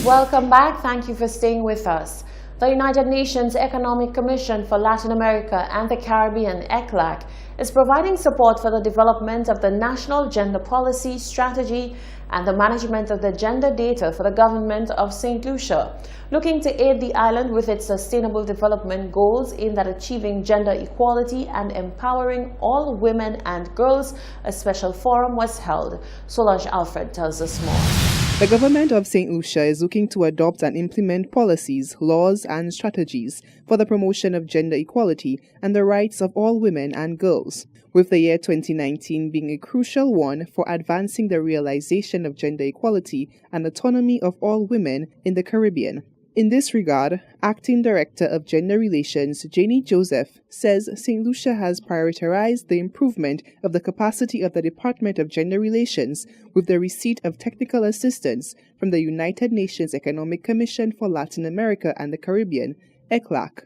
Welcome back. Thank you for staying with us. The United Nations Economic Commission for Latin America and the Caribbean, ECLAC, is providing support for the development of the National Gender Policy Strategy and the management of the gender data for the government of St. Lucia, looking to aid the island with its sustainable development goals aimed at achieving gender equality and empowering all women and girls. A special forum was held. Solange Alfred tells us more. The government of St. Lucia is looking to adopt and implement policies, laws, and strategies for the promotion of gender equality and the rights of all women and girls, with the year 2019 being a crucial one for advancing the realization of gender equality and autonomy of all women in the Caribbean. In this regard, Acting Director of Gender Relations Janie Joseph says St. Lucia has prioritized the improvement of the capacity of the Department of Gender Relations with the receipt of technical assistance from the United Nations Economic Commission for Latin America and the Caribbean, ECLAC.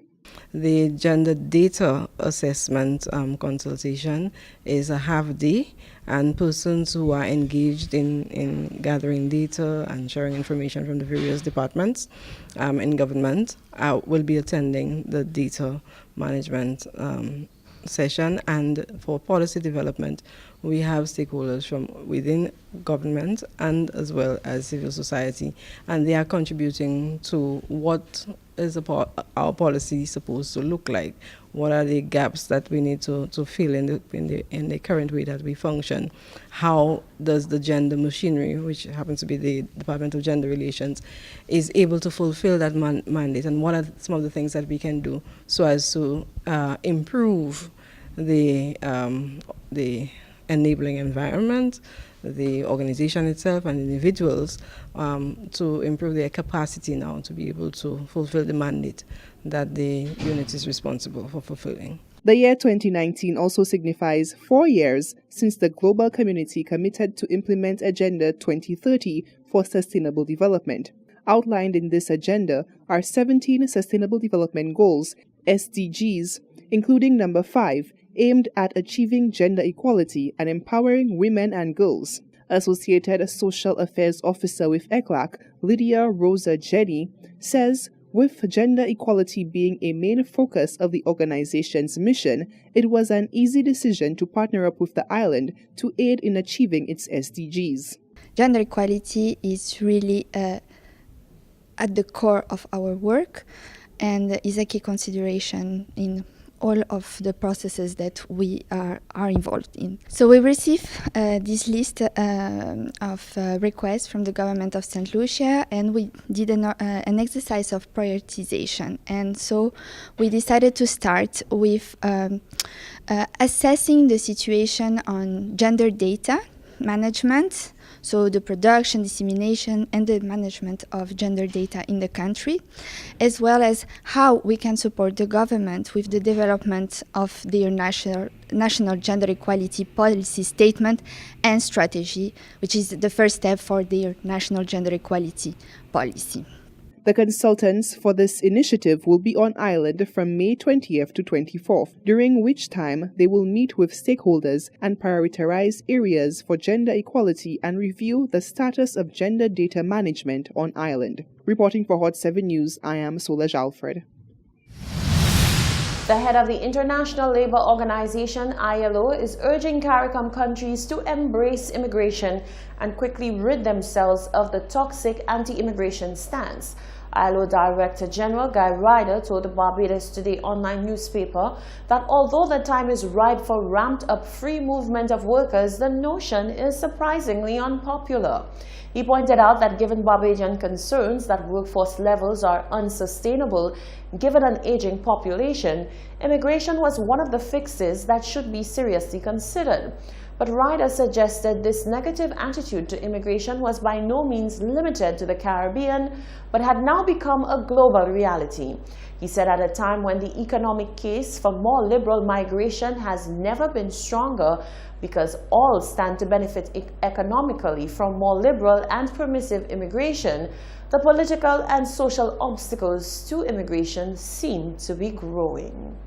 The gender data assessment consultation is a half day, and persons who are engaged in gathering data and sharing information from the various departments in government will be attending the data management session. And for policy development, we have stakeholders from within government and as well as civil society, and they are contributing to what is our policy supposed to look like. What are the gaps that we need to fill in the current way that we function? How does the gender machinery, which happens to be the Department of Gender Relations, is able to fulfill that mandate? And what are some of the things that we can do so as to improve the enabling environment, the organization itself, and individuals to improve their capacity now to be able to fulfill the mandate that the unit is responsible for fulfilling. The year 2019 also signifies 4 years since the global community committed to implement Agenda 2030 for Sustainable Development. Outlined in this agenda are 17 Sustainable Development Goals, SDGs, including number 5, aimed at achieving gender equality and empowering women and girls. Associated Social Affairs Officer with ECLAC, Lydia Rosa Jenny, says with gender equality being a main focus of the organization's mission, it was an easy decision to partner up with the island to aid in achieving its SDGs. Gender equality is really at the core of our work and is a key consideration in all of the processes that we are involved in. So we received this list of requests from the government of St. Lucia, and we did an exercise of prioritization. And so we decided to start with assessing the situation on gender data management, so the production, dissemination, and the management of gender data in the country, as well as how we can support the government with the development of their national gender equality policy statement and strategy, which is the first step for their national gender equality policy. The consultants for this initiative will be on island from May 20th to 24th, during which time they will meet with stakeholders and prioritize areas for gender equality and review the status of gender data management on island. Reporting for Hot 7 News, I am Solange Alfred. The head of the International Labour Organization, ILO, is urging CARICOM countries to embrace immigration and quickly rid themselves of the toxic anti-immigration stance. ILO Director General Guy Ryder told the Barbados Today online newspaper that although the time is ripe for ramped-up free movement of workers, the notion is surprisingly unpopular. He pointed out that given Barbadian concerns that workforce levels are unsustainable given an aging population, immigration was one of the fixes that should be seriously considered. But Ryder suggested this negative attitude to immigration was by no means limited to the Caribbean, but had now become a global reality. He said at a time when the economic case for more liberal migration has never been stronger, because all stand to benefit economically from more liberal and permissive immigration, the political and social obstacles to immigration seem to be growing.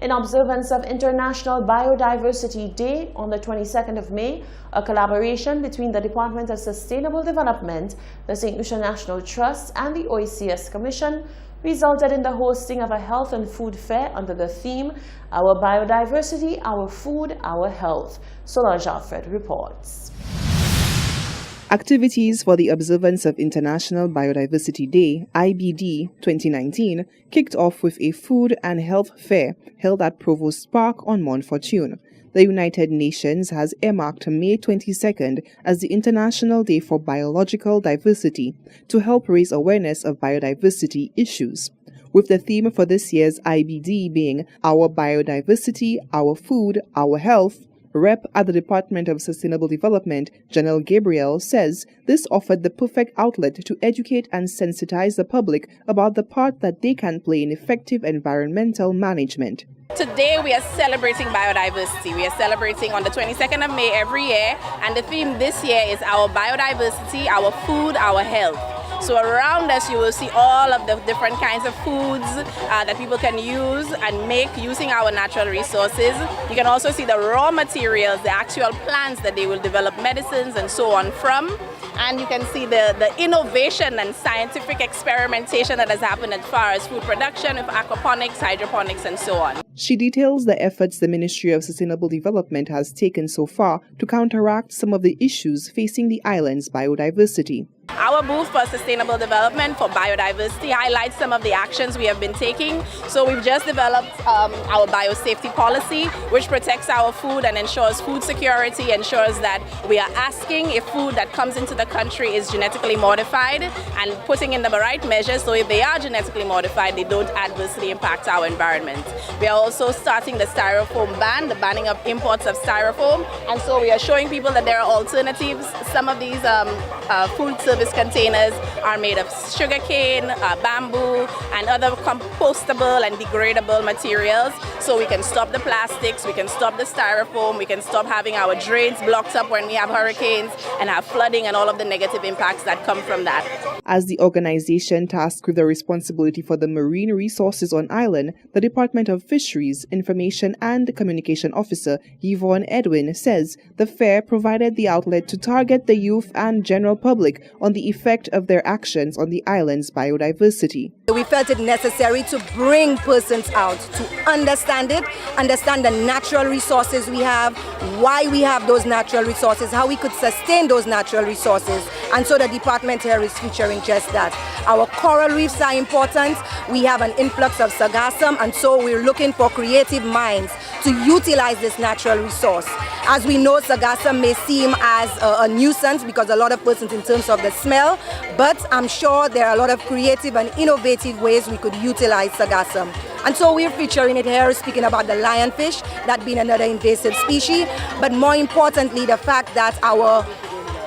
In observance of International Biodiversity Day on the 22nd of May, a collaboration between the Department of Sustainable Development, the St. Lucia National Trust, and the OECS Commission resulted in the hosting of a health and food fair under the theme, Our Biodiversity, Our Food, Our Health. Solange Alfred reports. Activities for the observance of International Biodiversity Day, IBD 2019, kicked off with a food and health fair held at Provost Park on Mont Fortune. The United Nations has earmarked May 22nd as the International Day for Biological Diversity to help raise awareness of biodiversity issues, with the theme for this year's IBD being Our Biodiversity, Our Food, Our Health. Rep at the Department of Sustainable Development, Janelle Gabriel, says this offered the perfect outlet to educate and sensitize the public about the part that they can play in effective environmental management. Today we are celebrating biodiversity. We are celebrating on the 22nd of May every year, and the theme this year is Our Biodiversity, Our Food, Our Health. So around us you will see all of the different kinds of foods that people can use and make using our natural resources. You can also see the raw materials, the actual plants that they will develop medicines and so on from. And you can see the innovation and scientific experimentation that has happened as far as food production with aquaponics, hydroponics, and so on. She details the efforts the Ministry of Sustainable Development has taken so far to counteract some of the issues facing the island's biodiversity. Our booth for sustainable development for biodiversity highlights some of the actions we have been taking. So we've just developed our biosafety policy, which protects our food and ensures food security, ensures that we are asking if food that comes into the country is genetically modified and putting in the right measures so if they are genetically modified, they don't adversely impact our environment. We are also starting the styrofoam ban, the banning of imports of styrofoam, and so we are showing people that there are alternatives. Some of these food service containers are made of sugarcane, bamboo, and other compostable and degradable materials. So we can stop the plastics, we can stop the styrofoam, we can stop having our drains blocked up when we have hurricanes and have flooding and all of the negative impacts that come from that. As the organization tasked with the responsibility for the marine resources on island, the Department of Fisheries, Information and Communication Officer Yvonne Edwin says the fair provided the outlet to target the youth and general public on the effect of their actions on the island's biodiversity. We felt it necessary to bring persons out to understand it, understand the natural resources we have, why we have those natural resources, how we could sustain those natural resources. And so the department here is featuring just that. Our coral reefs are important. We have an influx of sargassum, and so we're looking for creative minds to utilize this natural resource. As we know, sargassum may seem as a nuisance because a lot of persons in terms of the smell, but I'm sure there are a lot of creative and innovative ways we could utilize sargassum. And so we're featuring it here, speaking about the lionfish, that being another invasive species, but more importantly, the fact that our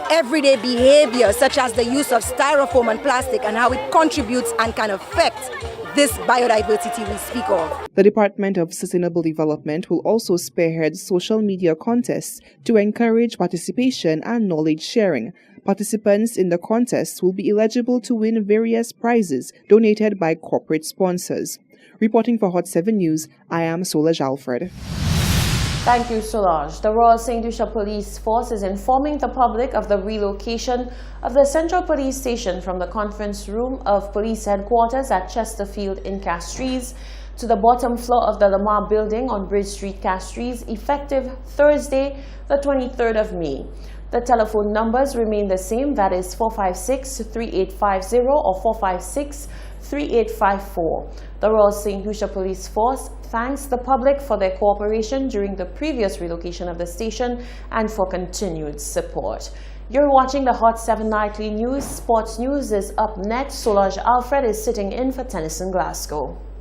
everyday behavior, such as the use of styrofoam and plastic, and how it contributes and can affect this biodiversity we speak of. The Department of Sustainable Development will also spearhead social media contests to encourage participation and knowledge sharing. Participants in the contests will be eligible to win various prizes donated by corporate sponsors. Reporting for Hot 7 News, I am Solange Alfred. Thank you, Solange. The Royal St. Lucia Police Force is informing the public of the relocation of the Central Police Station from the conference room of Police Headquarters at Chesterfield in Castries to the bottom floor of the Lamar Building on Bridge Street, Castries, effective Thursday, the 23rd of May. The telephone numbers remain the same, that is 456-3850 or 456-3854. The Royal St. Lucia Police Force thanks the public for their cooperation during the previous relocation of the station and for continued support. You're watching the Hot 7 Nightly News. Sports News is up next. Solange Alfred is sitting in for Tennyson Glasgow.